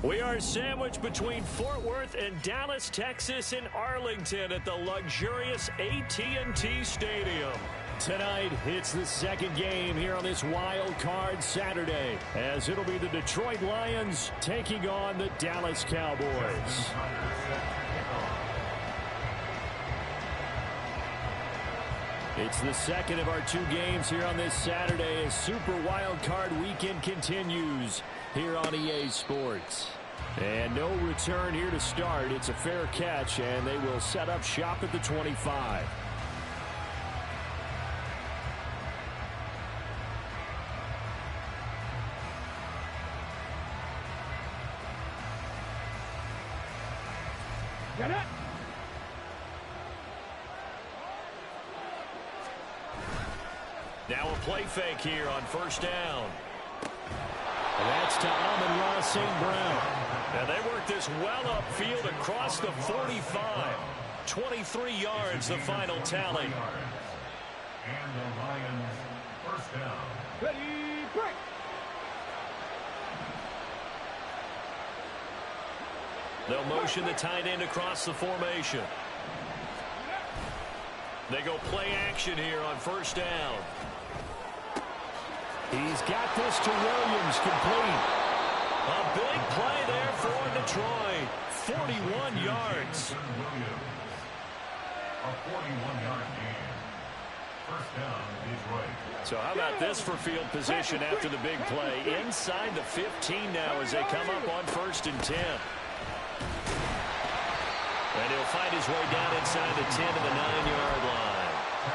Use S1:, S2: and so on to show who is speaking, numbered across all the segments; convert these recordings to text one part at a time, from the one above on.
S1: We are sandwiched between Fort Worth and Dallas, Texas, and Arlington at the luxurious AT&T Stadium. Tonight, it's the second game here on this wild card Saturday, as it'll be the Detroit Lions taking on the Dallas Cowboys. It's the second of our two games here on this Saturday as Super Wild Card Weekend continues here on EA Sports. And no return here to start. It's a fair catch, and they will set up shop at the 25.
S2: Get it!
S1: Now a play fake here on first down. And that's to Amon-Ra St. Brown. Now they work this well upfield across the 45. 23 yards, the final tally.
S3: And the Lions first down.
S2: Ready, break!
S1: They'll motion the tight end across the formation. They go play action here on first down. He's got this to Williams, complete. A big play there for Detroit. 41 yards.
S3: A 41-yard gain. First down, Detroit.
S1: So how about this for field position after the big play? Inside the 15 now as they come up on 1st and 10. And he'll find his way down inside the 10 to the 9-yard line.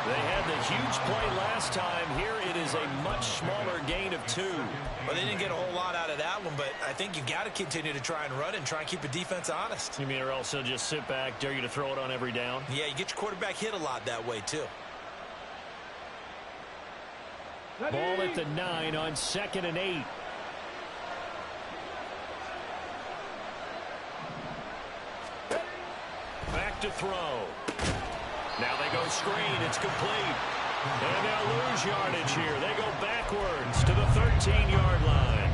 S1: They had the huge play last time. Here it is a much smaller gain of 2.
S4: Well, they didn't get a whole lot out of that one, but I think you've got to continue to try and run and try and keep the defense honest.
S1: You mean or else they'll just sit back, dare you to throw it on every down?
S4: Yeah, you get your quarterback hit a lot that way, too.
S1: Ball at the 9 on 2nd and 8. Back to throw. Now they go screen. It's complete. And they'll lose yardage here. They go backwards to the 13-yard line.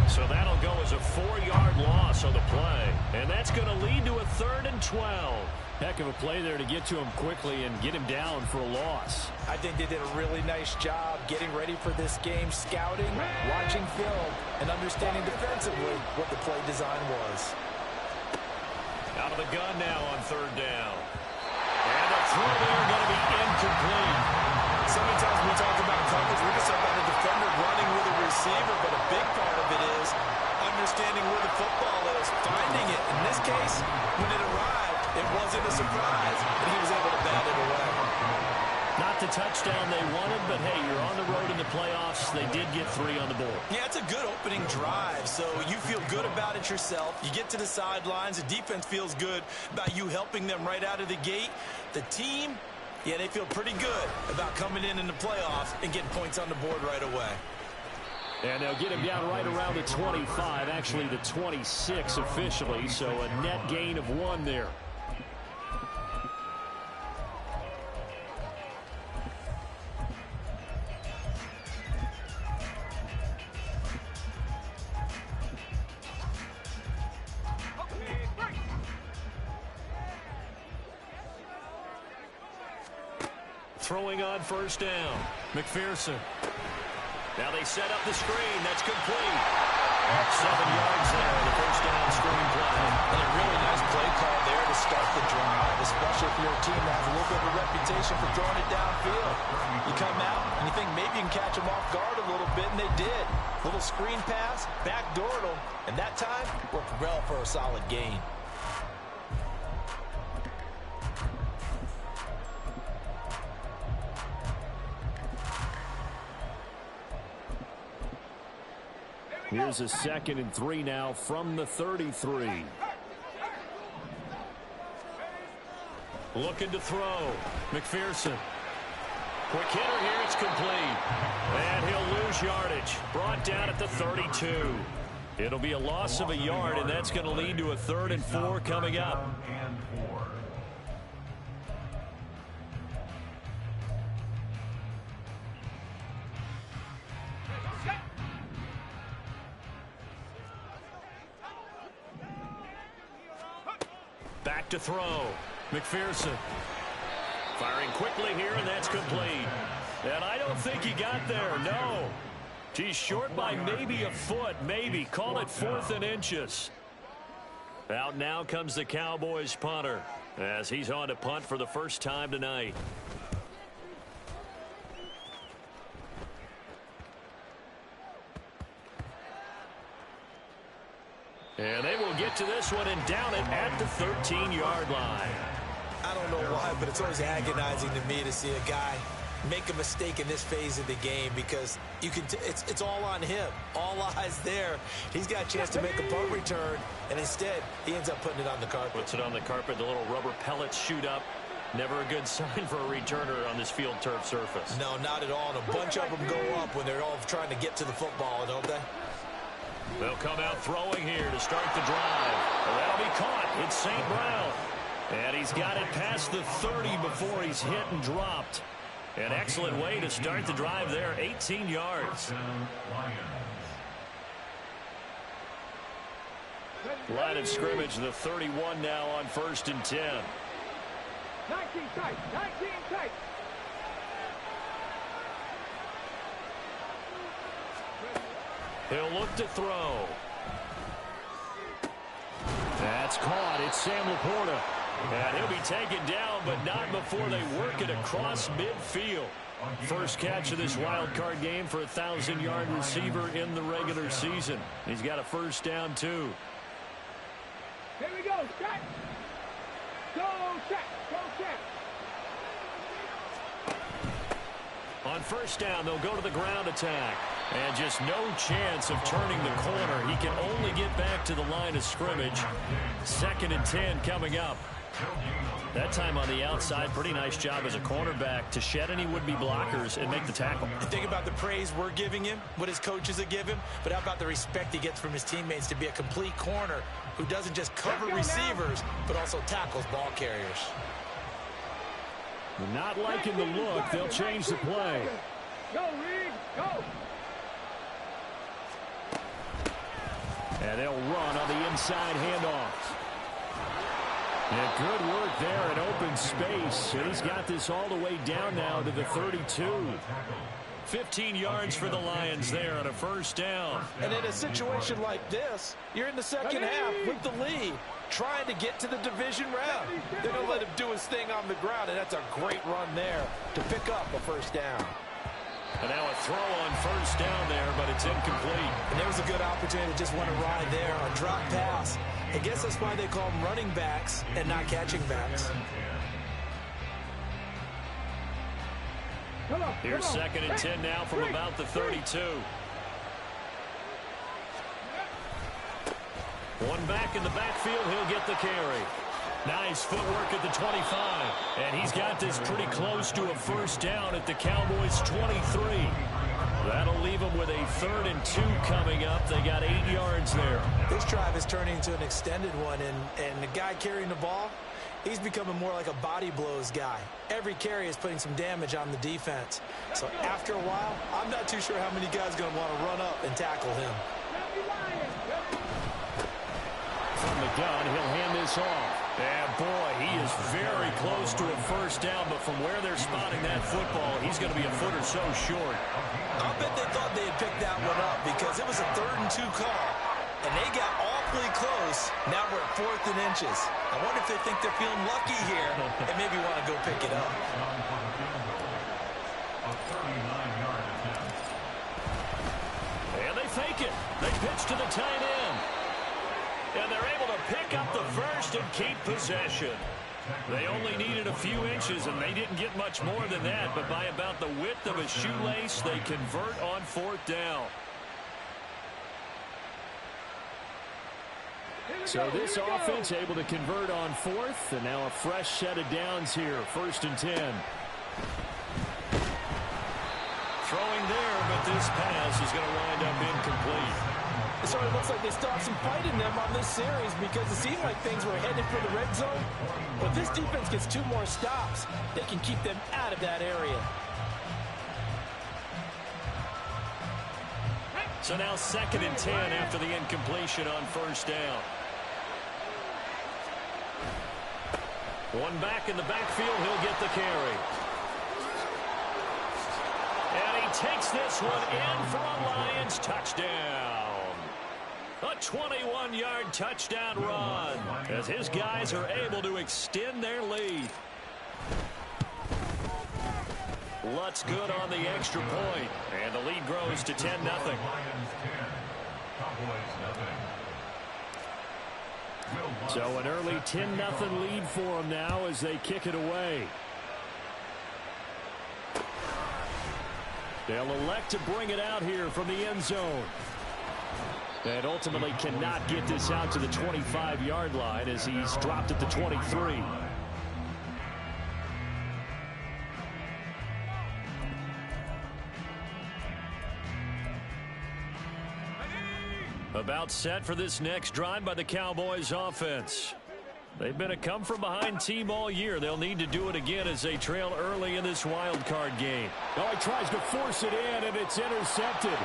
S1: So that'll go as a 4-yard loss on the play. And that's going to lead to a 3rd and 12. Heck of a play there to get to him quickly and get him down for a loss.
S4: I think they did a really nice job getting ready for this game, scouting, watching film, and understanding defensively what the play design was.
S1: Out of the gun now on 3rd down. And the throw there going to be incomplete.
S4: So many times when we talk about coverage, we're just talking about a defender running with a receiver, but a big part of it is understanding where the football is, finding it. In this case, when it arrived, it wasn't a surprise, and he was able to bat it away.
S1: Not the touchdown they wanted, but hey, you're on the road in the playoffs. They did get 3 on the board.
S4: Yeah, it's a good opening drive, so you feel good about it yourself. You get to the sidelines. The defense feels good about you helping them right out of the gate. The team, yeah, they feel pretty good about coming in the playoffs and getting points on the board right away.
S1: And they'll get him down right around the 25, actually the 26 officially, so a net gain of 1 there. Throwing on first down. McPherson. Now they set up the screen. That's complete. 7 yards there on the first down screen play.
S4: And a really nice play call there to start the drive, especially if you're a team that has a little bit of a reputation for throwing it downfield. You come out and you think maybe you can catch them off guard a little bit, and they did. Little screen pass, backdoored them, and that time worked well for a solid gain.
S1: Here's a 2nd and 3 now from the 33. Looking to throw. McPherson. Quick hitter here. It's complete. And he'll lose yardage. Brought down at the 32. It'll be a loss of a yard, and that's going to lead to a 3rd and 4 coming up. to throw. McPherson firing quickly here, and that's complete. And I don't think he got there, no. He's short by maybe a foot, maybe. Call it 4th and inches. Out now comes the Cowboys punter as he's on to punt for the first time tonight. And they will get to this one and down it at the 13-yard line.
S4: I don't know why, but it's always agonizing to me to see a guy make a mistake in this phase of the game because you can it's all on him. All eyes there. He's got a chance to make a punt return, and instead he ends up putting it on the carpet.
S1: Puts it on the carpet. The little rubber pellets shoot up. Never a good sign for a returner on this field turf surface.
S4: No, not at all. And a bunch of them go up when they're all trying to get to the football, don't they?
S1: They'll come out throwing here to start the drive. Well, that'll be caught. It's St. Brown. And he's got it past the 30 before he's hit and dropped. An excellent way to start the drive there, 18 yards. Line of scrimmage, the 31 now on 1st and 10.
S2: 19 tight, 19 tight.
S1: He'll look to throw. That's caught. It's Sam Laporta. And he'll be taken down, but not before they work it across midfield. First catch of this wild card game for a 1,000-yard receiver in the regular season. He's got a first down, too.
S2: Here we go, set. Go, set. Go, set.
S1: On first down, they'll go to the ground attack. And just no chance of turning the corner. He can only get back to the line of scrimmage. 2nd and 10 coming up. That time on the outside, pretty nice job as a cornerback to shed any would-be blockers and make the tackle.
S4: And think about the praise we're giving him, what his coaches have given him, but how about the respect he gets from his teammates to be a complete corner who doesn't just cover receivers, but also tackles ball carriers.
S1: Not liking the look, they'll change the play.
S2: Go, Reed, go.
S1: And they'll run on the inside handoff. And good work there in open space. And he's got this all the way down now to the 32. 15 yards for the Lions there on a first down.
S4: And in a situation like this, you're in the second half with the lead, trying to get to the division round. They're going to let him do his thing on the ground, and that's a great run there to pick up a first down.
S1: And now a throw on first down there, but it's incomplete.
S4: And there was a good opportunity to just want to ride there, a drop pass. I guess that's why they call them running backs and not catching backs.
S1: Here's 2nd and 10 now from about the 32. One back in the backfield, he'll get the carry. Nice footwork at the 25. And he's got this pretty close to a first down at the Cowboys' 23. That'll leave them with a 3rd and 2 coming up. They got 8 yards there.
S4: This drive is turning into an extended one, and the guy carrying the ball, he's becoming more like a body blows guy. Every carry is putting some damage on the defense. So after a while, I'm not too sure how many guys are going to want to run up and tackle him.
S1: From the gun, he'll hand this off. And boy, he is very close to a first down, but from where they're spotting that football, he's going to be a foot or so short.
S4: I bet they thought they had picked that one up because it was a 3rd and 2 call, and they got awfully close. Now we're at 4th and inches. I wonder if they think they're feeling lucky here and maybe want to go pick it up.
S1: And they fake it. They pitch to the tight end. And they're able to pick up the first and keep possession. They only needed a few inches, and they didn't get much more than that. But by about the width of a shoelace, they convert on 4th down. So this offense able to convert on 4th, and now a fresh set of downs here, 1st and 10. Throwing there, but this pass is going to wind up incomplete.
S4: It sort of looks like they still have some fight in them on this series because it seemed like things were headed for the red zone. But if this defense gets 2 more stops, they can keep them out of that area.
S1: So now 2nd and 10 after the incompletion on first down. One back in the backfield. He'll get the carry. And he takes this one in for a Lions touchdown. A 21-yard touchdown run as his guys are able to extend their lead. Lutz good on the extra point, and the lead grows to 10-0. So an early 10-0 lead for them now as they kick it away. They'll elect to bring it out here from the end zone. And ultimately cannot get this out to the 25-yard line as he's dropped at the 23. About set for this next drive by the Cowboys offense. They've been a come-from-behind team all year. They'll need to do it again as they trail early in this wild card game. Oh, he tries to force it in, and it's intercepted.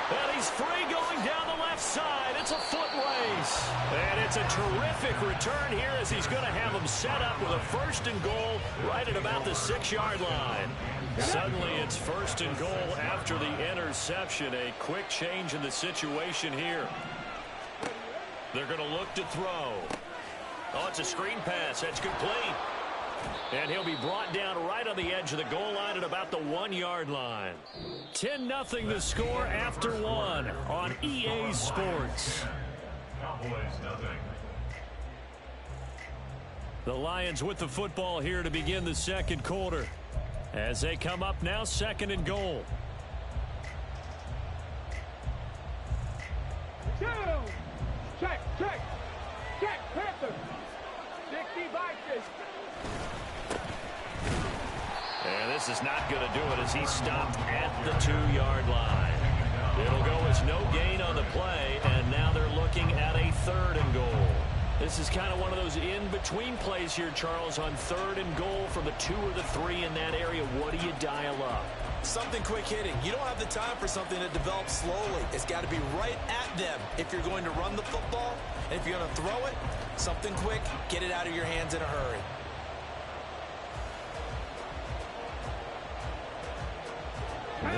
S1: And he's free going down the left side. It's a foot race. And it's a terrific return here as he's going to have him set up with a 1st and goal right at about the 6-yard line. Suddenly it's 1st and goal after the interception. A quick change in the situation here. They're going to look to throw. Oh, it's a screen pass. That's complete. And he'll be brought down right on the edge of the goal line at about the 1-yard line. 10-0 the score after 1 on EA Sports. The Lions with the football here to begin the second quarter. As they come up now, 2nd and goal.
S2: Down. Check. Panther. 60 boxes.
S1: And this is not going to do it as he's stopped at the 2-yard line. It'll go as no gain on the play, and now they're looking at a 3rd and goal. This is kind of one of those in-between plays here, Charles, on 3rd and goal from the 2 or the 3 in that area. What do you dial up?
S4: Something quick hitting. You don't have the time for something that develops slowly. It's got to be right at them if you're going to run the football. And if you're going to throw it, something quick, get it out of your hands in a hurry.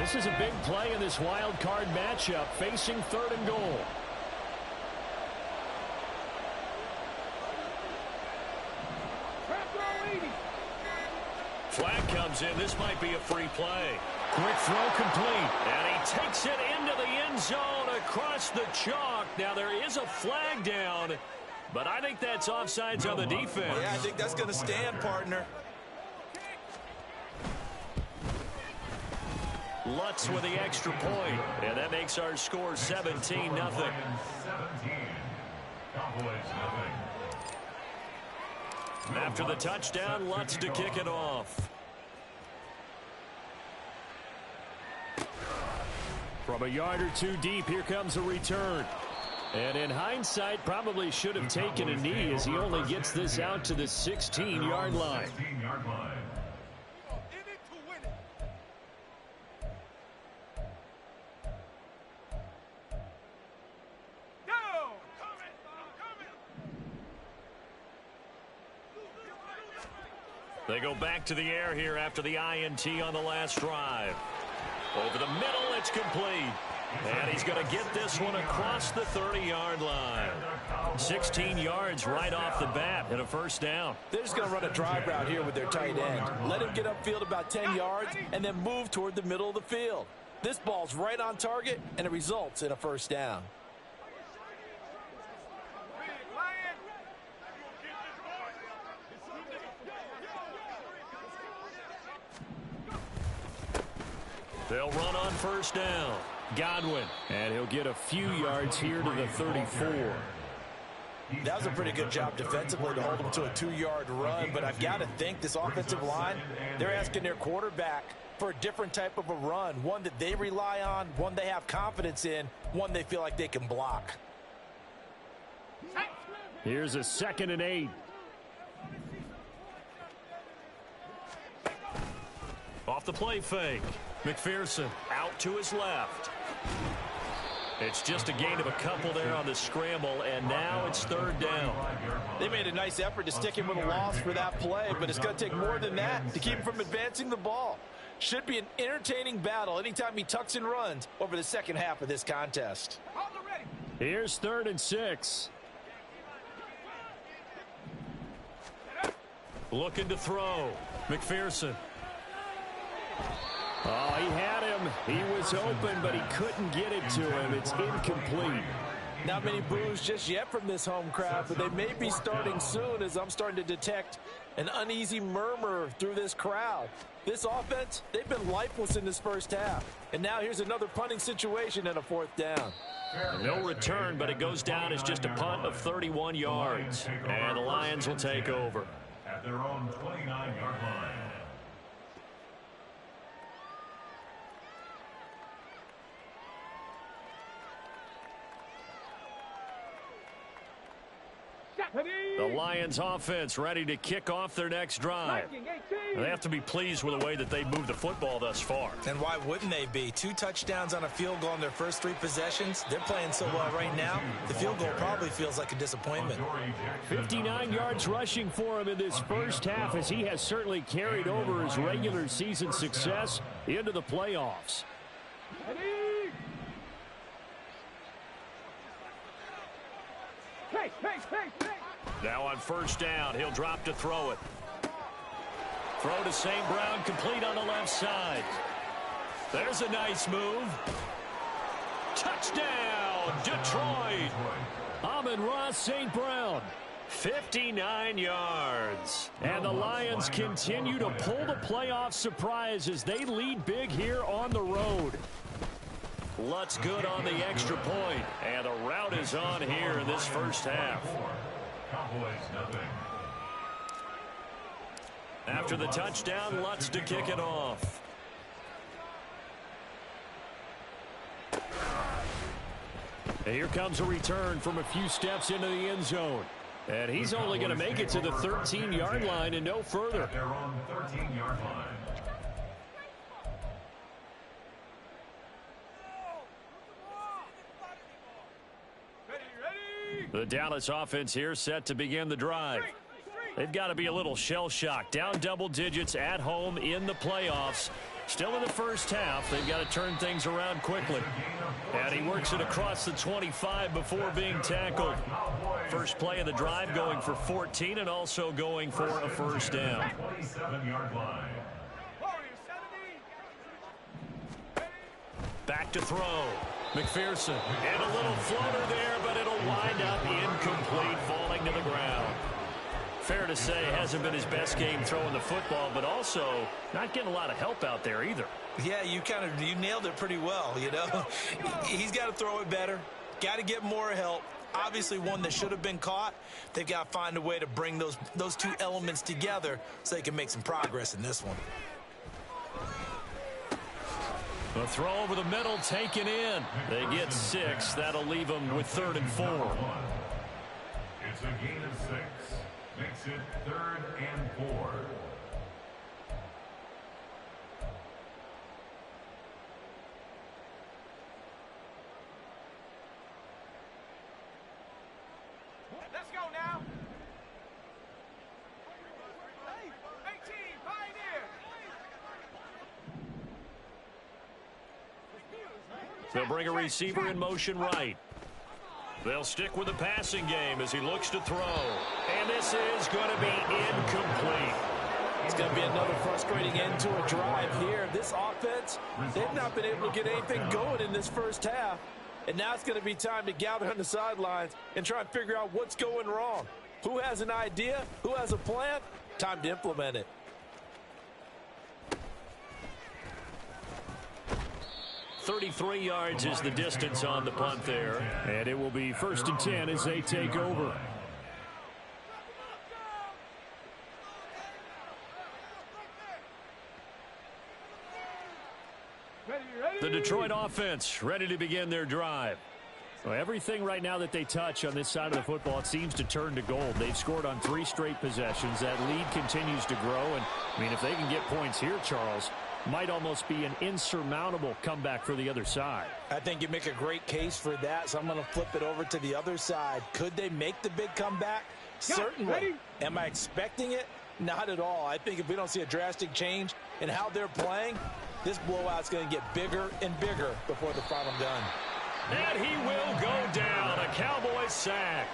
S1: This is a big play in this wild card matchup, facing 3rd and goal. Flag comes in. This might be a free play. Quick throw complete. And he takes it into the end zone across the chalk. Now there is a flag down, but I think that's offsides on the defense.
S4: Yeah, I think that's going to stand, partner.
S1: Lutz with the extra point, and that makes our score 17-0. After the touchdown, Lutz to kick it off. From a yard or 2 deep, here comes a return. And in hindsight, probably should have taken a knee as he only gets this out to the 16-yard line. They go back to the air here after the INT on the last drive. Over the middle, it's complete. And he's going to get this one across the 30-yard line. 16 yards right off the bat and a 1st down.
S4: They're just going to run a drive route here with their tight end. Let him get upfield about 10 yards and then move toward the middle of the field. This ball's right on target, and it results in a 1st down.
S1: They'll run on 1st down. Godwin. And he'll get a few yards here to the 34.
S4: That was a pretty good job defensively to hold him to a 2-yard run, but I've got to think this offensive line, they're asking their quarterback for a different type of a run, one that they rely on, one they have confidence in, one they feel like they can block.
S1: Here's a 2nd and 8. Off the play fake. McPherson out to his left. It's just a gain of a couple there on the scramble, and now it's third down.
S4: They made a nice effort to stick him with a loss for that play, but it's going to take more than that to keep him from advancing the ball. Should be an entertaining battle anytime he tucks and runs over the second half of this contest.
S1: Here's 3rd and 6. Looking to throw. McPherson. Oh, he had him. He was open, but he couldn't get it to him. It's incomplete.
S4: Not many boos just yet from this home crowd, but they may be starting soon as I'm starting to detect an uneasy murmur through this crowd. This offense, they've been lifeless in this first half. And now here's another punting situation and a 4th down.
S1: No return, but it goes down as just a punt of 31 yards. And the Lions will take over.
S3: At their own 29-yard line.
S1: The Lions offense ready to kick off their next drive. They have to be pleased with the way that they moved the football thus far.
S4: And why wouldn't they be? 2 touchdowns on a field goal in their first 3 possessions. They're playing so well right now, the field goal probably feels like a disappointment.
S1: 59 yards rushing for him in this first half, as he has certainly carried over his regular season success into the playoffs. Now on first down, he'll drop to throw it. Throw to St. Brown, complete on the left side. There's a nice move. Touchdown, Detroit. Amon-Ra St. Brown, 59 yards. And the Lions continue to pull the playoff surprise as they lead big here on the road. Lutz good on the extra point, and the route is on here in this first half. After the touchdown, Lutz to kick it off. And here comes a return from a few steps into the end zone. And he's only going to make it to the 13-yard line and no further.
S3: At their own 13-yard line.
S1: The Dallas offense here set to begin the drive. They've got to be a little shell-shocked. Down double digits at home in the playoffs. Still in the first half. They've got to turn things around quickly. And he works it across the 25 before being tackled. First play of the drive going for 14 and also going for a first down.
S3: 27-yard line.
S1: Back to throw. McPherson. And a little floater there, but it'll wind up incomplete, falling to the ground. Fair to say, hasn't been his best game throwing the football, but also not getting a lot of help out there either.
S4: Yeah, you nailed it pretty well, you know. He's got to throw it better. Got to get more help. Obviously one that should have been caught. They've got to find a way to bring those 2 elements together so they can make some progress in this one.
S1: The throw over the middle taken in. They get 6. That'll leave them with 3rd and 4.
S3: It's a gain of 6. Makes it 3rd and 4.
S2: Let's go now. 18, Pioneer.
S1: They'll bring a receiver in motion right. They'll stick with the passing game as he looks to throw. And this is going to be incomplete.
S4: It's going to be another frustrating end to a drive here. This offense, they've not been able to get anything going in this first half. And now it's going to be time to gather on the sidelines and try and figure out what's going wrong. Who has an idea? Who has a plan? Time to implement it.
S1: .33 yards is the distance on the punt there. And it will be 1st and 10 as they take over. The Detroit offense ready to begin their drive. So everything right now that they touch on this side of the football, it seems to turn to gold. They've scored on 3 straight possessions. That lead continues to grow. And, I mean, if they can get points here, Charles, Might almost be an insurmountable comeback for the other side.
S4: I think you make a great case for that, so I'm going to flip it over to the other side. Could they make the big comeback? Certainly. Am I expecting it? Not at all. I think if we don't see a drastic change in how they're playing, this blowout's going to get bigger and bigger before the final gun.
S1: And he will go down. A Cowboys sack.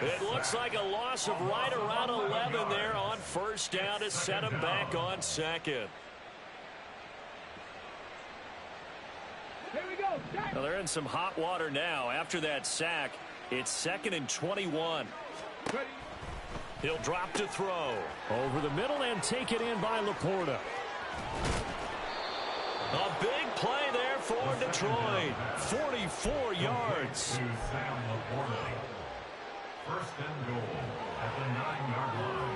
S1: It looks like a loss of right around 11 there on first down to set him back on second.
S2: Here we go.
S1: Well, they're in some hot water now. After that sack, it's 2nd and 21.
S2: Ready.
S1: He'll drop to throw. Over the middle and take it in by Laporta. A big play there for Detroit. 44 yards.
S3: To Sam Laporta. First and goal at the 9-yard line.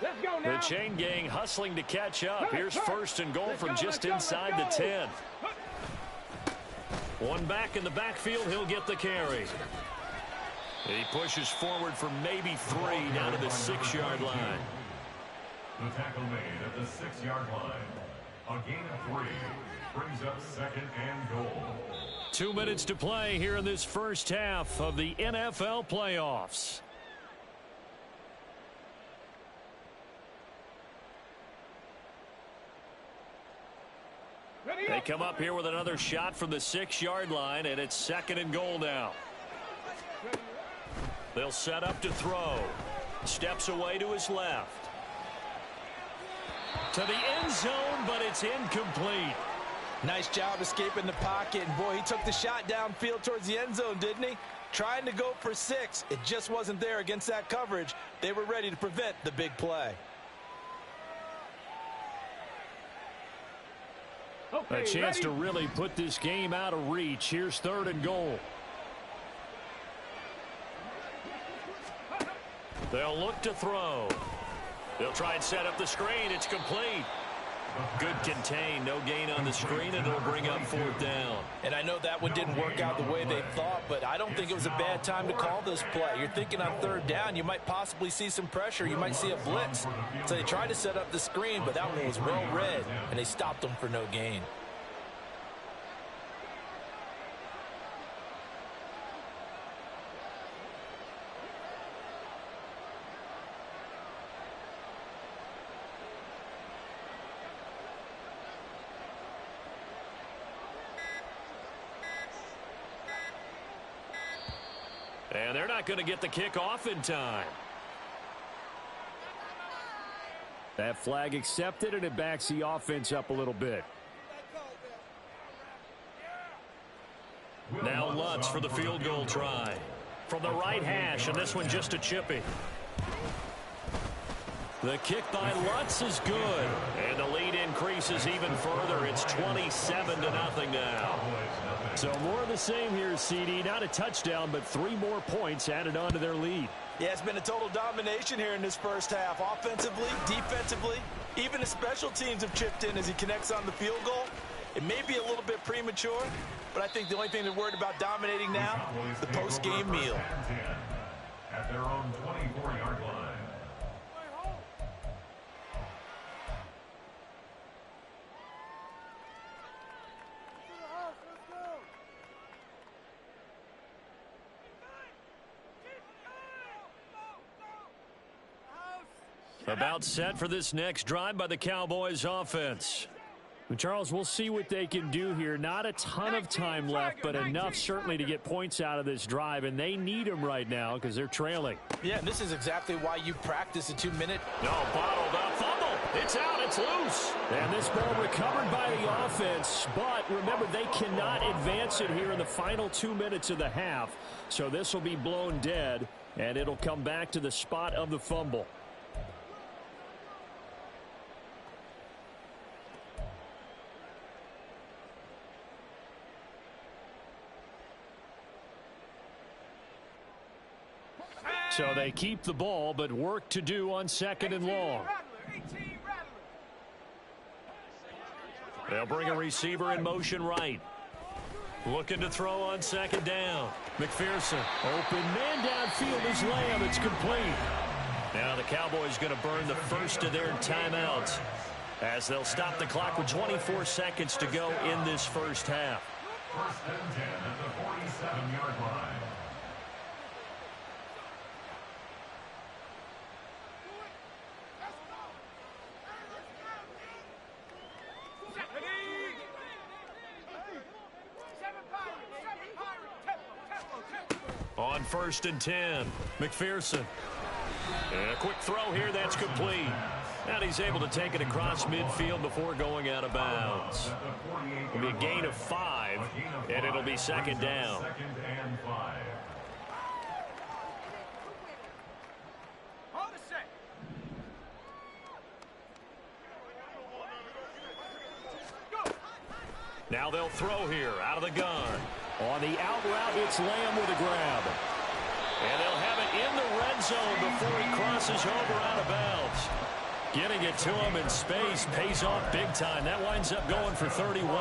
S2: Let's go now.
S1: The chain gang hustling to catch up. Here's first and goal from just inside the 10. One back in the backfield. He'll get the carry. He pushes forward for maybe 3 down to the 6-yard line.
S3: The tackle made at the 6-yard line. A gain of 3 brings up 2nd and goal.
S1: 2 minutes to play here in this first half of the NFL playoffs. They come up here with another shot from the 6-yard line, and it's 2nd and goal now. They'll set up to throw. Steps away to his left. To the end zone, but it's incomplete.
S4: Nice job escaping the pocket. And, boy, he took the shot downfield towards the end zone, didn't he? Trying to go for 6. It just wasn't there against that coverage. They were ready to prevent the big play.
S1: A chance to really put this game out of reach. Here's 3rd and goal. They'll look to throw. They'll try and set up the screen. It's complete. Good contain. No gain on the screen, and it'll bring up 4th down.
S4: And I know that one didn't work out the way they thought, but I don't think it was a bad time to call this play. You're thinking on 3rd down, you might possibly see some pressure. You might see a blitz. So they tried to set up the screen, but that one was well read, and they stopped them for no gain.
S1: And they're not going to get the kick off in time. That flag accepted, and it backs the offense up a little bit. Now Lutz for the field goal try. From the right hash, and this one just a chippy. The kick by Lutz is good. And the lead increases even further. It's 27-0 now. So more of the same here, CD. Not a touchdown, but 3 more points added on to their lead.
S4: Yeah, it's been a total domination here in this first half. Offensively, defensively, even the special teams have chipped in as he connects on the field goal. It may be a little bit premature, but I think the only thing they're worried about dominating now is the post-game meal.
S3: At their own 24-yard line.
S1: About set for this next drive by the Cowboys offense. And Charles, we'll see what they can do here. Not a ton of time left, but enough certainly to get points out of this drive, and they need them right now because they're trailing.
S4: Yeah, and this is exactly why you practice a 2-minute.
S1: No, bottled up, fumble. It's out, it's loose. And this ball recovered by the offense, but remember, they cannot advance it here in the final 2 minutes of the half. So this will be blown dead, and it'll come back to the spot of the fumble. So they keep the ball, but work to do on 2nd and long. They'll bring a receiver in motion right. Looking to throw on 2nd down. McPherson, open man downfield is Lamb. It's complete. Now the Cowboys going to burn the first of their timeouts as they'll stop the clock with 24 seconds to go in this first half.
S3: First and 10 at the 47-yard line.
S1: On first and 10, McPherson. And a quick throw here, that's complete. And he's able to take it across midfield before going out of bounds. It'll be a gain of 5, and it'll be second down.
S3: Second and 5.
S1: Now they'll throw here out of the gun. On the out route, it's Lamb with a grab. And they'll have it in the red zone before he crosses over out of bounds. Getting it to him in space pays off big time. That winds up going for 31.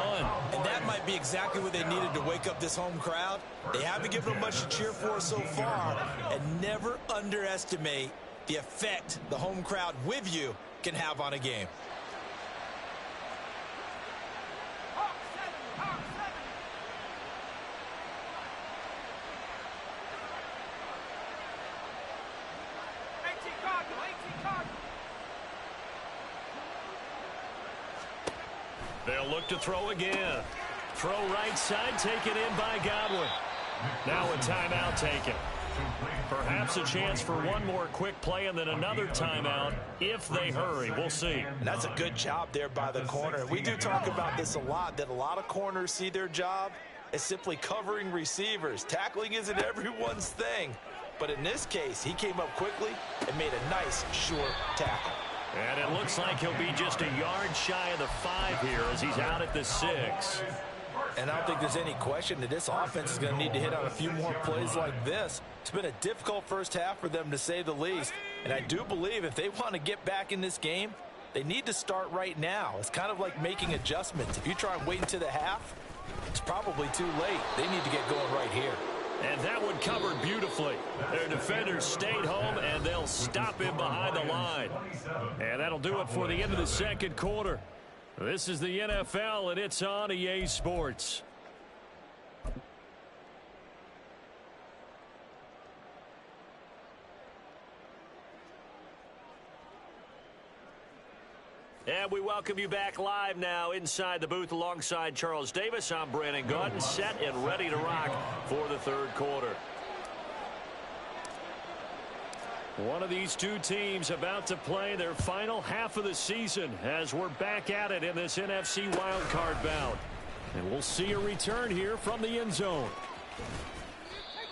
S4: And that might be exactly what they needed to wake up this home crowd. They haven't given them much to cheer for so far. And never underestimate the effect the home crowd with you can have on a game.
S1: They'll look to throw again. Throw right side, taken in by Godwin. Now a timeout taken. Perhaps a chance for one more quick play and then another timeout if they hurry. We'll see.
S4: And that's a good job there by the corner. We do talk about this a lot, that a lot of corners see their job as simply covering receivers. Tackling isn't everyone's thing. But in this case, he came up quickly and made a nice, short tackle.
S1: And it looks like he'll be just a yard shy of the 5 here as he's out at the 6.
S4: And I don't think there's any question that this offense is going to need to hit on a few more plays like this. It's been a difficult first half for them, to say the least. And I do believe if they want to get back in this game, they need to start right now. It's kind of like making adjustments. If you try and wait until the half, it's probably too late. They need to get going right here.
S1: And that one covered beautifully. Their defenders stayed home, and they'll stop him behind the line. And that'll do it for the end of the second quarter. This is the NFL, and it's on EA Sports. And we welcome you back live now inside the booth alongside Charles Davis. I'm Brandon Gaudin, set and ready to rock for the third quarter. One of these two teams about to play their final half of the season as we're back at it in this NFC wildcard bout. And we'll see a return here from the end zone.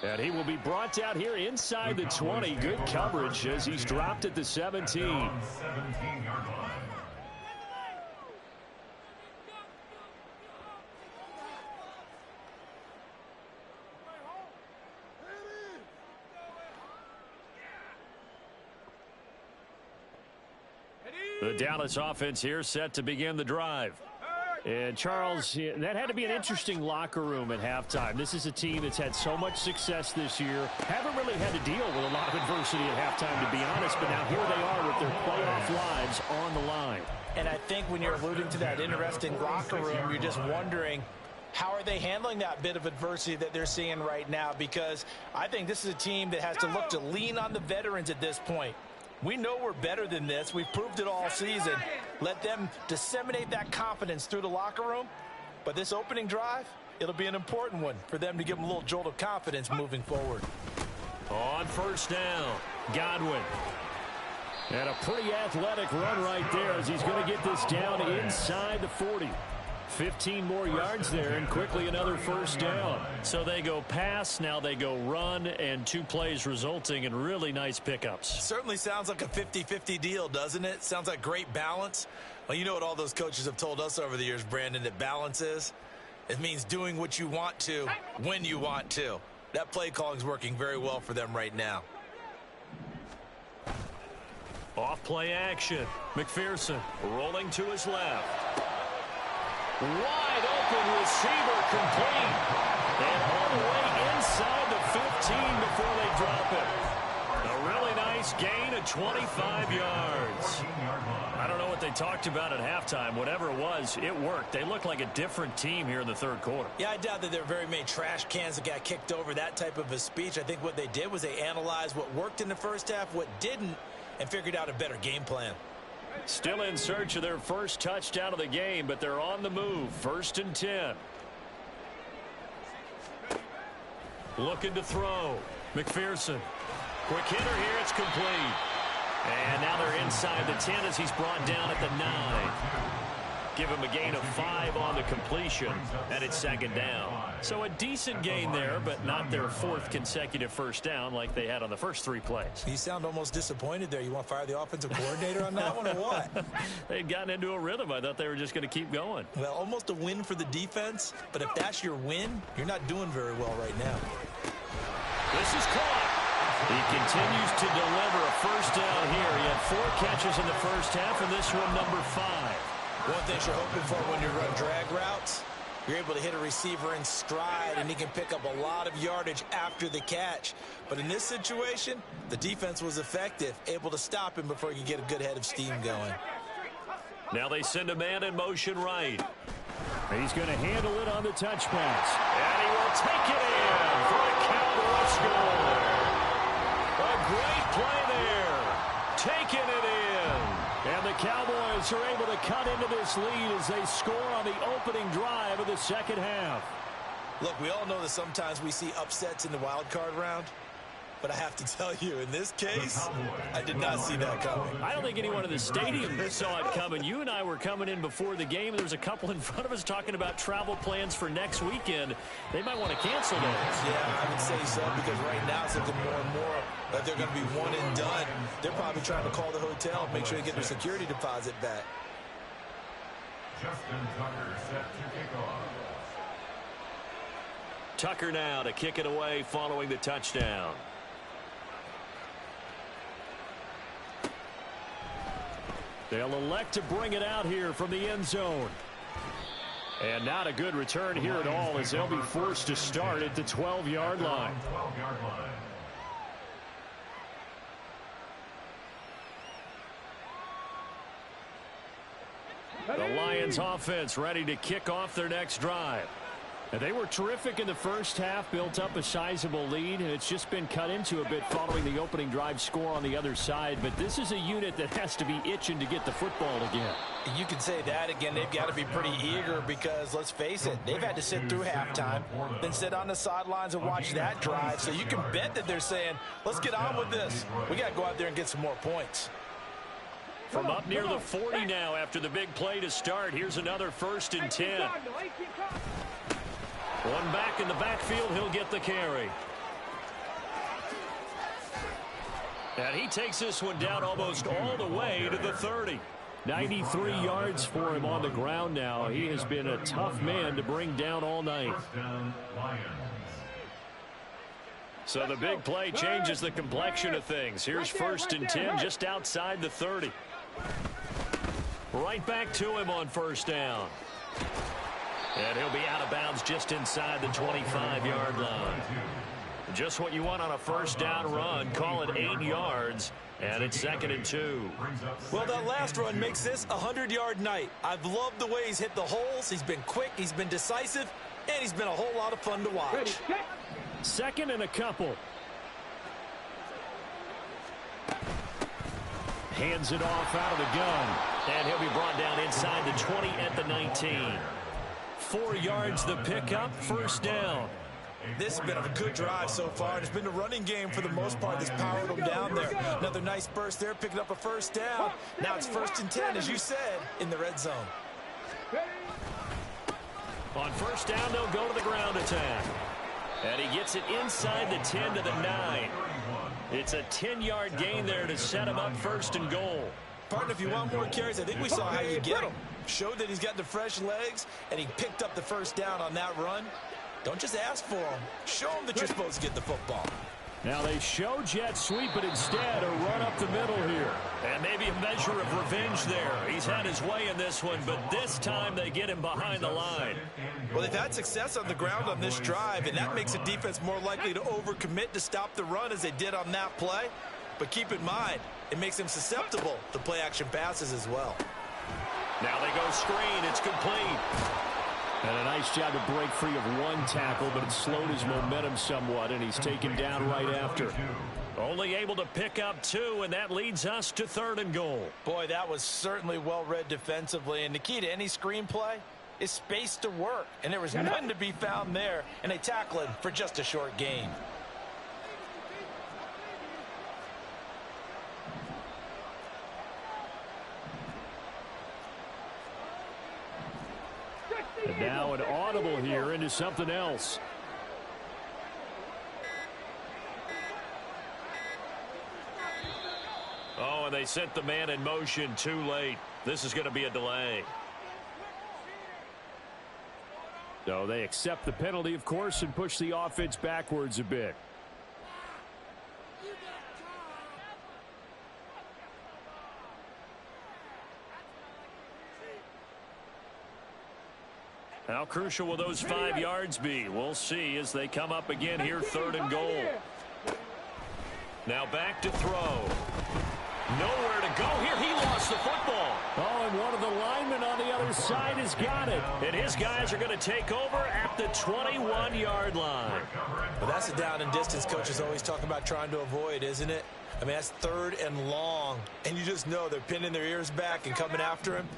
S1: And he will be brought down here inside the 20. Good coverage as he's dropped at the 17.
S3: 17-yard line.
S1: The Dallas offense here set to begin the drive. And Charles, that had to be an interesting locker room at halftime. This is a team that's had so much success this year. Haven't really had to deal with a lot of adversity at halftime, to be honest. But now here they are with their playoff lives on the line.
S4: And I think when you're alluding to that interesting locker room, you're just wondering, how are they handling that bit of adversity that they're seeing right now? Because I think this is a team that has to look to lean on the veterans at this point. We know we're better than this. We've proved it all season. Let them disseminate that confidence through the locker room. But this opening drive, it'll be an important one for them to give them a little jolt of confidence moving forward.
S1: On first down, Godwin. And a pretty athletic run right there as he's going to get this down inside the 40. 15 more yards there, and quickly another first down. So they go pass, now they go run, and 2 plays resulting in really nice pickups.
S4: Certainly sounds like a 50-50 deal, doesn't it? Sounds like great balance. Well, you know what all those coaches have told us over the years, Brandon, that balance is? It means doing what you want to when you want to. That play calling is working very well for them right now.
S1: Off play action. McPherson rolling to his left. Wide open receiver complete. And all the way inside the 15 before they drop it. A really nice Nice gain of 25 yards. I don't know what they talked about at halftime. Whatever it was, it worked. They look like a different team here in the third quarter.
S4: Yeah, I doubt that there are very many trash cans that got kicked over, that type of a speech. I think what they did was they analyzed what worked in the first half, what didn't, and figured out a better game plan.
S1: Still in search of their first touchdown of the game, but they're on the move. 1st and 10. Looking to throw. McPherson. Quick hitter here. It's complete. And now they're inside the 10 as he's brought down at the 9. Give him a gain of 5 on the completion, and it's 2nd down. So a decent gain there, but not their 4th consecutive first down like they had on the first 3 plays.
S4: You sound almost disappointed there. You want to fire the offensive coordinator on that one or what?
S1: They'd gotten into a rhythm. I thought they were just going to keep going.
S4: Well, almost a win for the defense, but if that's your win, you're not doing very well right now.
S1: This is caught. He continues to deliver a first down here. He had 4 catches in the first half, and this one number 5.
S4: One thing you're hoping for when you run drag routes, you're able to hit a receiver in stride, and he can pick up a lot of yardage after the catch. But in this situation, the defense was effective, able to stop him before he could get a good head of steam going.
S1: Now they send a man in motion right. He's going to handle it on the touch pass. And he will take it in for a Cowboy score. A great play there. Taking it in. And the Cowboys are able to cut into this lead as they score on the opening drive of the second half.
S4: Look, we all know that sometimes we see upsets in the wild card round. But I have to tell you, in this case, I did not see that coming.
S1: I don't think anyone in the stadium saw it coming. You and I were coming in before the game. There was a couple in front of us talking about travel plans for next weekend. They might want to cancel those.
S4: Yeah, I would say so, because right now it's looking more and more like they're going to be one and done. They're probably trying to call the hotel, make sure they get their security deposit back.
S3: Justin Tucker set to kick off.
S1: Tucker now to kick it away following the touchdown. They'll elect to bring it out here from the end zone. And not a good return here at all as they'll be forced to start at the 12-yard line. The Lions offense ready to kick off their next drive. And they were terrific in the first half, built up a sizable lead, and it's just been cut into a bit following the opening drive score on the other side. But this is a unit that has to be itching to get the football again.
S4: You can say that again. They've got to be pretty eager because, let's face it, they've had to sit through halftime, then sit on the sidelines and watch that drive. So you can bet that they're saying, let's get on with this. We got to go out there and get some more points.
S1: From up near the 40 now after the big play to start, here's another 1st and 10. One back in the backfield, he'll get the carry. And he takes this one down almost all the way to the 30. 93 yards for him on the ground now. He has been a tough man to bring down all night. So the big play changes the complexion of things. Here's 1st and 10 just outside the 30. Right back to him on 1st down. And he'll be out of bounds just inside the 25-yard line. Just what you want on a 1st down run. Call it 8 yards, and it's 2nd and 2.
S4: Well, that last run makes this a 100-yard night. I've loved the way he's hit the holes. He's been quick, he's been decisive, and he's been a whole lot of fun to watch.
S1: 2nd and a couple. Hands it off out of the gun, and he'll be brought down inside the 20 at the 19. 4 yards the pickup, 1st down.
S4: This has been a good drive so far, and it's been the running game for the most part that's powered them down there. Another nice burst there, picking up a 1st down. Now it's 1st and 10, as you said, in the red zone.
S1: On 1st down, they'll go to the ground attack. And he gets it inside the 10 to the 9. It's a 10-yard gain there to set him up 1st and goal.
S4: Partner, if you want more carries, I think we saw how you get them. Showed that he's got the fresh legs, and he picked up the 1st down on that run. Don't just ask for him. Show him that you're supposed to get the football.
S1: Now they show jet sweep, but instead a run up the middle here. And maybe a measure of revenge there. He's had his way in this one, but this time they get him behind the line.
S4: Well, they've had success on the ground on this drive, and that makes the defense more likely to overcommit to stop the run as they did on that play. But keep in mind, it makes him susceptible to play-action passes as well.
S1: Now they go screen. It's complete. And a nice job to break free of one tackle, but it slowed his momentum somewhat, and he's taken down right after. Only able to pick up 2, and that leads us to 3rd and goal.
S4: Boy, that was certainly well-read defensively, and the key to any screenplay is space to work, and there was none to be found there, and they tackle him for just a short gain.
S1: And now an audible here into something else. Oh, and they sent the man in motion too late. This is going to be a delay. So they accept the penalty, of course, and push the offense backwards a bit. How crucial will those 5 yards be? We'll see as they come up again here, 3rd and goal. Now back to throw. Nowhere to go here. He lost the football. Oh, and one of the linemen on the other side has got it. And his guys are going to take over at the 21-yard line.
S4: Well, that's a down and distance coaches always talk about trying to avoid, isn't it? I mean, that's 3rd and long. And you just know they're pinning their ears back and coming after him,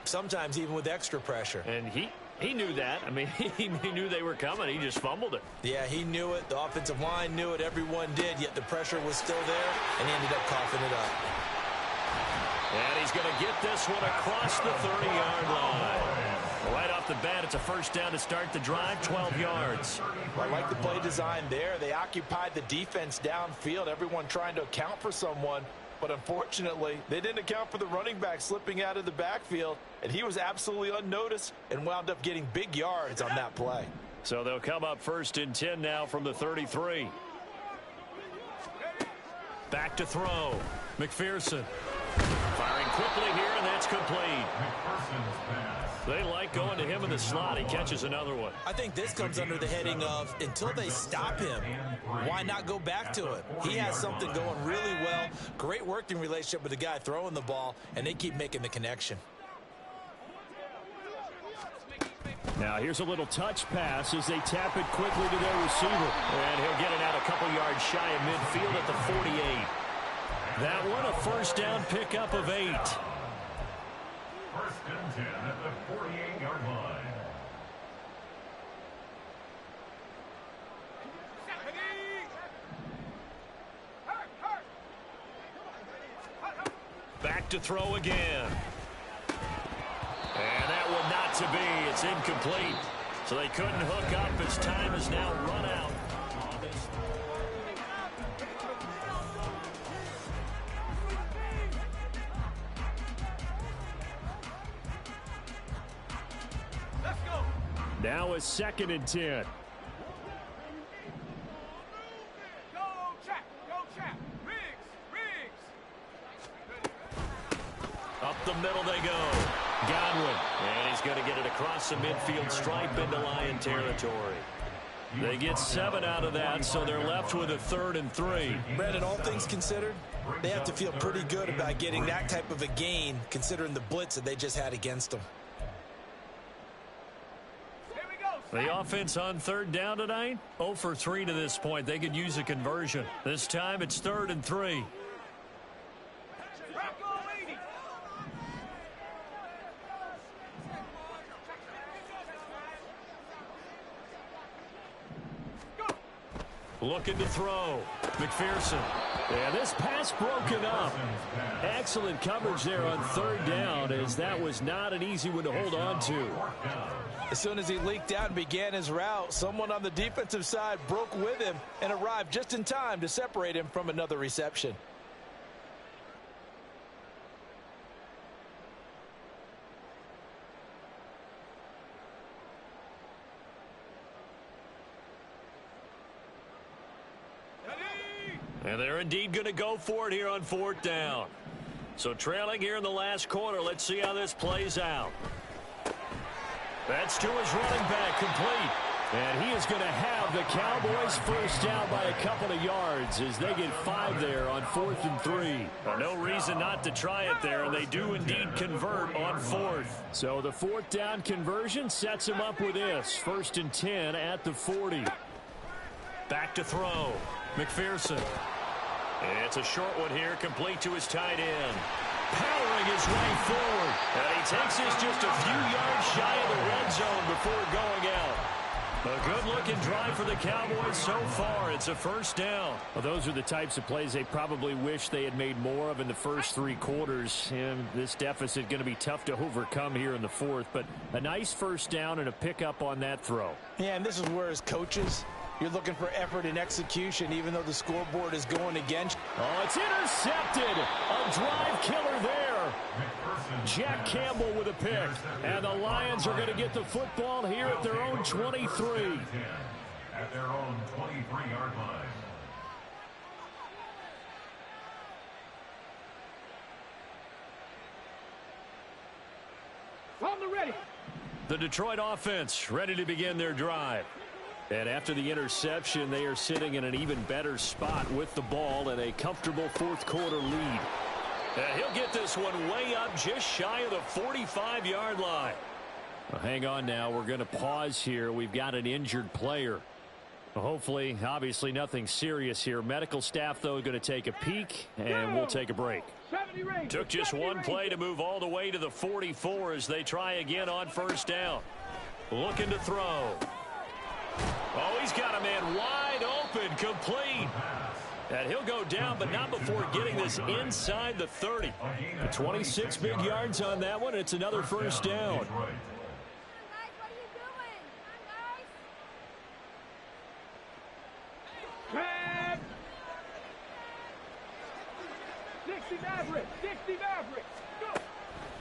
S4: sometimes even with extra pressure.
S1: And he knew that. I mean, he knew they were coming. He just fumbled it.
S4: Yeah, he knew it. The offensive line knew it. Everyone did, yet the pressure was still there, and he ended up coughing it up.
S1: And he's going to get this one across the 30-yard line. Right off the bat, it's a first down to start the drive, 12 yards.
S4: I like the play design there. They occupied the defense downfield, everyone trying to account for someone. But unfortunately, they didn't account for the running back slipping out of the backfield, and he was absolutely unnoticed and wound up getting big yards on that play.
S1: So they'll come up 1st and 10 now from the 33. Back to throw. McPherson. Firing quickly here, and that's complete. They like going to him in the slot. He catches another one.
S4: I think this comes under the heading of until they stop him, why not go back to it? He has something going really well. Great working relationship with the guy throwing the ball, and they keep making the connection.
S1: Now here's a little touch pass as they tap it quickly to their receiver. And he'll get it out a couple yards shy of midfield at the 48. That one a first down pickup of 8.
S3: 1st and 10 at the 48-yard line.
S1: Back to throw again. And that one not to be. It's incomplete. So they couldn't hook up as time has now run out. Now a 2nd and 10.
S2: Go, Chap. Riggs.
S1: Up the middle they go. Godwin. And he's going to get it across the midfield stripe into Lion territory. They get 7 out of that, so they're left with a 3rd and 3.
S4: Brandon, all things considered, they have to feel pretty good about getting that type of a gain, considering the blitz that they just had against them.
S1: The offense on 3rd down tonight, 0 for 3 to this point. They could use a conversion. This time it's 3rd and 3. Looking to throw. McPherson. Yeah, this pass broken up. Excellent coverage there on 3rd down, as that was not an easy one to hold on to.
S4: As soon as he leaked out and began his route, someone on the defensive side broke with him and arrived just in time to separate him from another reception.
S1: And they're indeed going to go for it here on 4th down. So trailing here in the last quarter. Let's see how this plays out. That's to his running back, complete. And he is going to have the Cowboys first down by a couple of yards as they get 5 there on 4th and 3. Well, no reason not to try it there, and they do indeed convert on 4th. So the 4th down conversion sets him up with this. 1st and 10 at the 40. Back to throw. McPherson. It's a short one here, complete to his tight end. Powering his way forward. And he takes this just a few yards shy of the red zone before going out. A good-looking drive for the Cowboys so far. It's a first down. Well, those are the types of plays they probably wish they had made more of in the first 3 quarters. And this deficit going to be tough to overcome here in the 4th. But a nice first down and a pickup on that throw.
S5: Yeah, and this is where, as coaches, you're looking for effort and execution, even though the scoreboard is going against.
S1: Oh, it's intercepted. A drive killer there. Jack Campbell with a pick. And the Lions are going to get the football here at their own 23.
S3: At their own 23-yard line.
S2: On the ready.
S1: The Detroit offense ready to begin their drive. And after the interception, they are sitting in an even better spot with the ball and a comfortable 4th quarter lead. And he'll get this one way up just shy of the 45-yard line. Well, hang on now. We're going to pause here. We've got an injured player. Well, hopefully, obviously nothing serious here. Medical staff, though, going to take a peek, and we'll take a break. Took just one play to move all the way to the 44 as they try again on first down. Looking to throw. Oh, he's got a man wide open, complete. And he'll go down, but not before getting this inside the 30. 26 big yards on that one. It's another first down.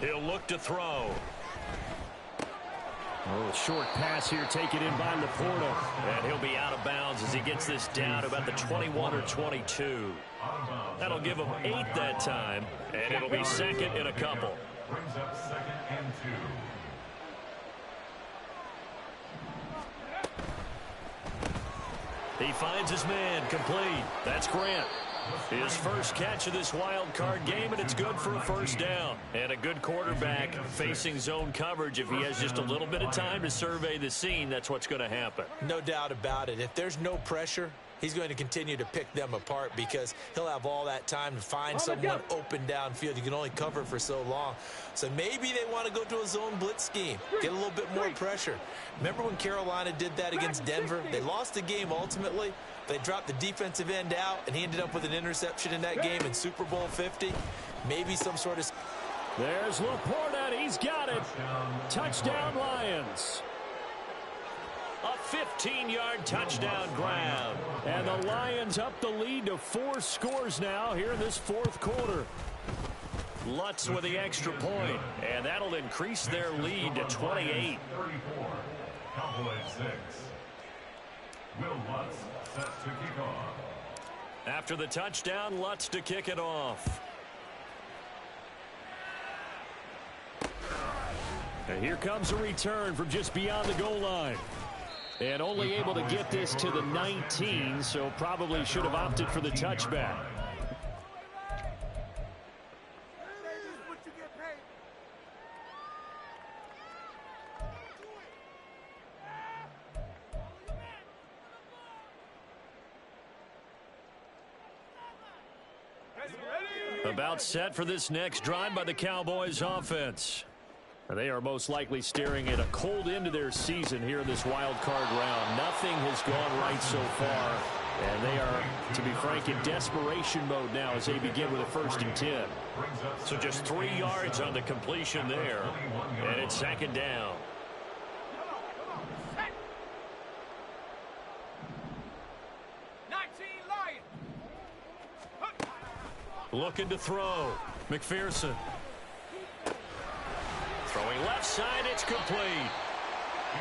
S1: He'll look to throw. Oh, a short pass here taken in by Laporta. And he'll be out of bounds as he gets this down to about the 21 or 22. That'll give him 8 that time. And it'll be second and a couple.
S3: Brings up 2nd and 2.
S1: He finds his man, complete. That's Grant. His first catch of this wild card game, and it's good for a first down. And a good quarterback facing zone coverage. If he has just a little bit of time to survey the scene, that's what's going to happen.
S5: No doubt about it. If there's no pressure, he's going to continue to pick them apart because he'll have all that time to find someone open downfield. You can only cover for so long. So maybe they want to go to a zone blitz scheme, get a little bit more pressure. Remember when Carolina did that against Denver? They lost the game ultimately. They dropped the defensive end out, and he ended up with an interception in that game in Super Bowl 50. Maybe some sort of...
S1: There's Laporta. He's got it. Touchdown, Lions. A 15-yard touchdown grab. And the Lions up the lead to 4 scores now here in this 4th quarter. Lutz with the extra point, and that'll increase their lead to 28.
S3: 34. Cowboys 6. Will Lutz set to kick off.
S1: After the touchdown, Lutz to kick it off. And here comes a return from just beyond the goal line. And only able to get this to the 19, so probably should have opted for the touchback. About set for this next drive by the Cowboys offense. They are most likely staring at a cold end to their season here in this wild card round. Nothing has gone right so far. And they are, to be frank, in desperation mode now as they begin with a 1st and 10. So just 3 yards on the completion there. And it's 2nd down. Looking to throw. McPherson. Throwing left side, it's complete.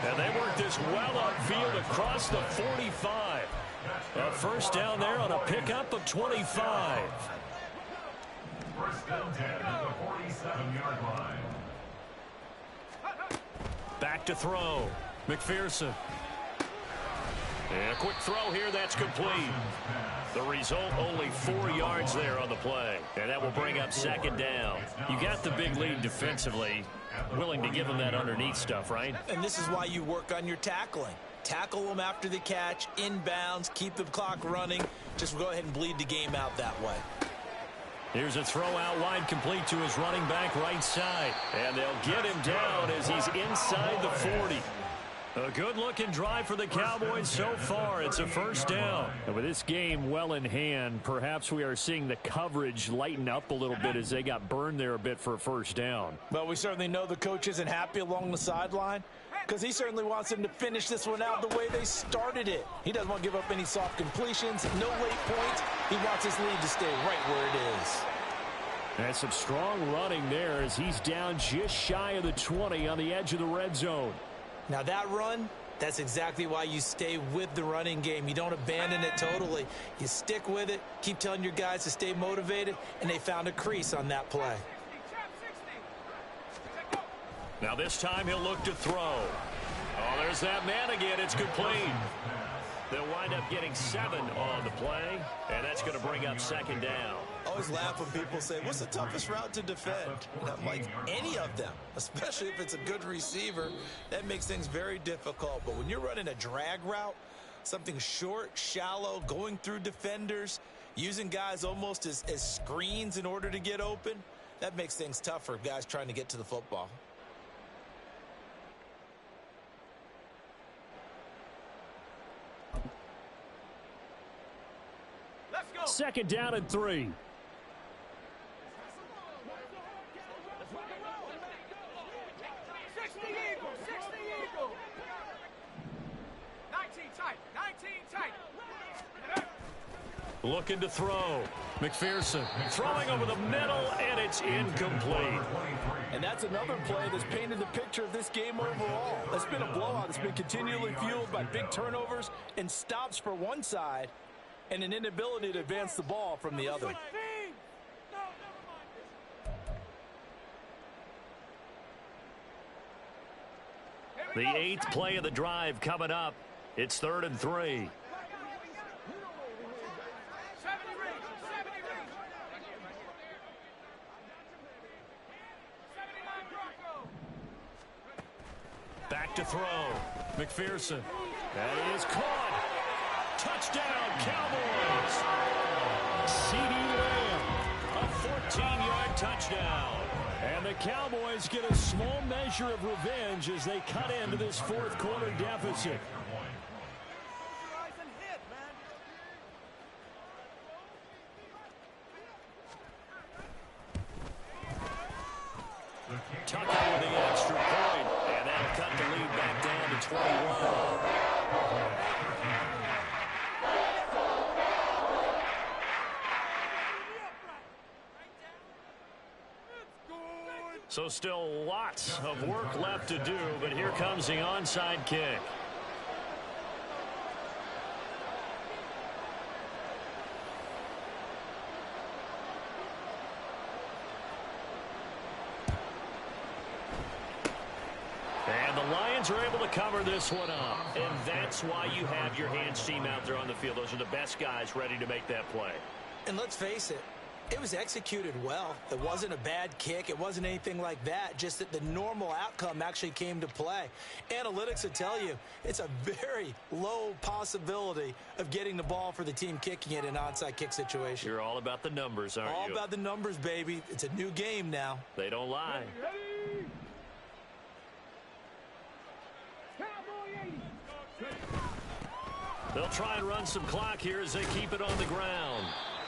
S1: And they work this well upfield across the 45. A first down there on a pickup of 25.
S3: First and 10 at the 47-yard line.
S1: Back to throw. McPherson. And a quick throw here, that's complete. The result, only 4 yards there on the play. And that will bring up second down. You got the big lead defensively. Willing to give them that underneath stuff, right?
S5: And this is why you work on your tackling. Tackle them after the catch, inbounds, keep the clock running. Just go ahead and bleed the game out that way.
S1: Here's a throw out wide, complete to his running back right side. And they'll get him down as he's inside the 40. A good-looking drive for the Cowboys so far. It's a first down. And with this game well in hand, perhaps we are seeing the coverage lighten up a little bit as they got burned there a bit for a first down.
S5: Well, we certainly know the coach isn't happy along the sideline because he certainly wants them to finish this one out the way they started it. He doesn't want to give up any soft completions, no late points. He wants his lead to stay right where it is.
S1: That's some strong running there as he's down just shy of the 20 on the edge of the red zone.
S5: Now that run, that's exactly why you stay with the running game. You don't abandon it totally. You stick with it, keep telling your guys to stay motivated, and they found a crease on that play.
S1: Now this time he'll look to throw. Oh, there's that man again. It's complete. They'll wind up getting 7 on the play, and that's going to bring up second down.
S5: I always laugh when people say, what's the toughest route to defend? And I'm like, any of them, especially if it's a good receiver. That makes things very difficult. But when you're running a drag route, something short, shallow, going through defenders, using guys almost as screens in order to get open, that makes things tough for guys trying to get to the football.
S1: Second down and 3.
S2: 60 Eagle, 60 Eagle. 19 tight, 19 tight.
S1: Looking to throw. McPherson throwing over the middle, and it's incomplete.
S4: And that's another play that's painted the picture of this game overall. It's been a blowout. It's been continually fueled by big turnovers and stops for one side and an inability to advance the ball from the other.
S1: The 8th play of the drive coming up. It's 3rd and 3. Back to throw. McPherson. That is caught. Touchdown, Cowboys. CeeDee Lamb, a 14-yard touchdown. And the Cowboys get a small measure of revenge as they cut into this 4th quarter deficit. Tucker with the extra point, and that'll cut the lead back down to 21. So still lots of work left to do, but here comes the onside kick. And the Lions are able to cover this one up. And that's why you have your hands team out there on the field. Those are the best guys ready to make that play.
S5: And let's face it, it was executed well. It wasn't a bad kick. It wasn't anything like that. Just that the normal outcome actually came to play. Analytics will tell you it's a very low possibility of getting the ball for the team kicking it in an onside kick situation.
S1: You're all about the numbers, aren't you?
S5: All about the numbers, baby. It's a new game now.
S1: They don't lie. They'll try and run some clock here as they keep it on the ground.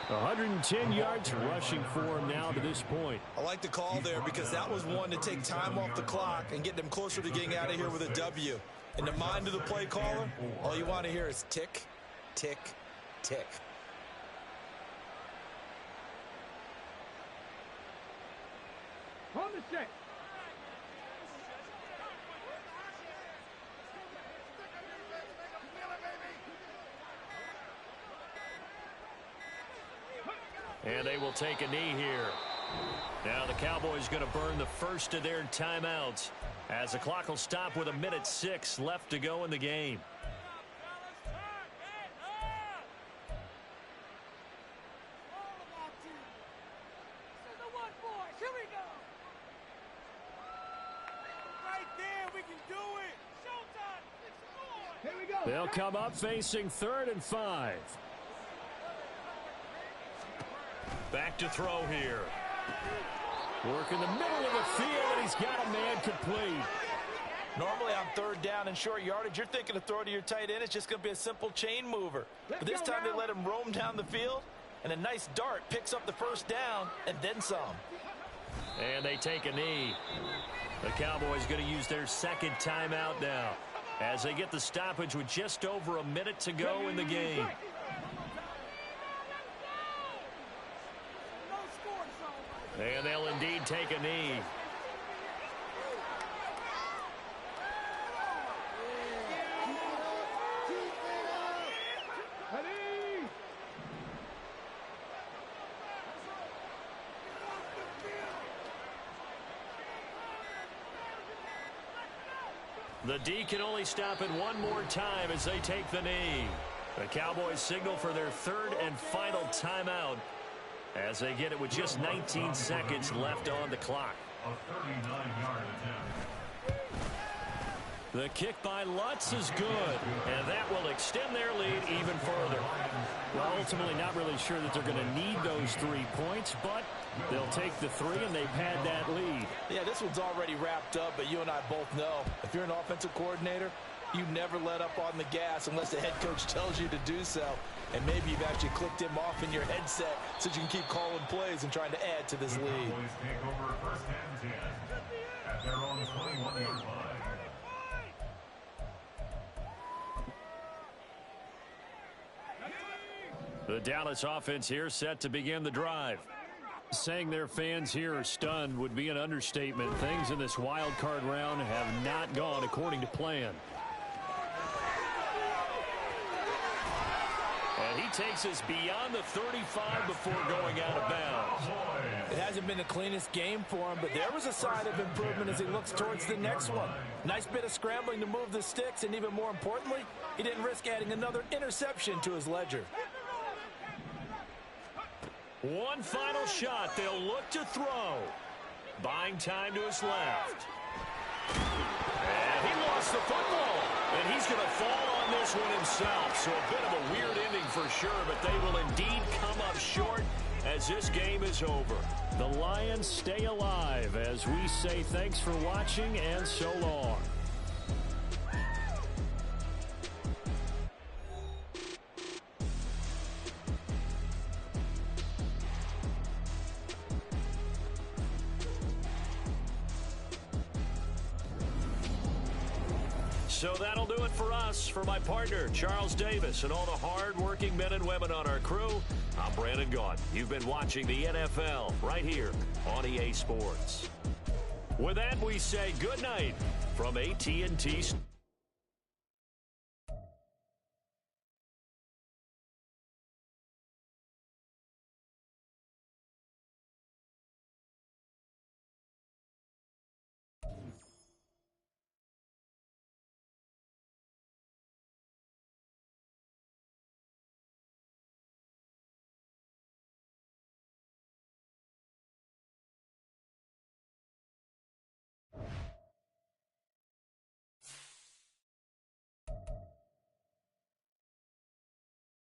S1: 110 yards rushing for him now to this point.
S5: I like the call there because that was one to take time off the clock and get them closer to getting out of here with a W. In the mind of the play caller, all you want to hear is tick, tick, tick.
S2: On the set.
S1: And they will take a knee here. Now the Cowboys going to burn the first of their timeouts as the clock will stop with 1:06 left to go in the game.
S2: Here we go.
S1: They'll come up facing 3rd and 5. Back to throw here. Work in the middle of the field, and he's got a man complete.
S4: Normally on 3rd down and short yardage, you're thinking of throw to your tight end. It's just going to be a simple chain mover. But this time they let him roam down the field, and a nice dart picks up the 1st down and then some.
S1: And they take a knee. The Cowboys going to use their 2nd timeout now as they get the stoppage with just over a minute to go in the game. And they'll indeed take a knee. The D can only stop it one more time as they take the knee. The Cowboys signal for their 3rd and final timeout as they get it with just 19 seconds left on the clock.
S3: A 39-yard attempt.
S1: The kick by Lutz is good, and that will extend their lead even further. Well, ultimately not really sure that they're going to need those 3 points, but they'll take the 3, and they've had that lead.
S4: Yeah, this one's already wrapped up, but you and I both know if you're an offensive coordinator, you never let up on the gas unless the head coach tells you to do so. And maybe you've actually clicked him off in your headset so you can keep calling plays and trying to add to this lead.
S3: Cowboys take over 1st and 10 at their own 21-yard line.
S1: The Dallas offense here set to begin the drive. Saying their fans here are stunned would be an understatement. Things in this wild card round have not gone according to plan. And he takes us beyond the 35 before going out of bounds.
S4: It hasn't been the cleanest game for him, but there was a sign of improvement as he looks towards the next one. Nice bit of scrambling to move the sticks, and even more importantly, he didn't risk adding another interception to his ledger.
S1: One final shot. They'll look to throw. Buying time to his left. And he lost the football. And he's going to fall on this one himself. So a bit of a weird ending for sure, but they will indeed come up short as this game is over. The Lions stay alive as we say thanks for watching and so long. So that'll do it for us. For my partner, Charles Davis, and all the hard-working men and women on our crew, I'm Brandon Gaudin. You've been watching the NFL right here on EA Sports. With that, we say good night from AT&T.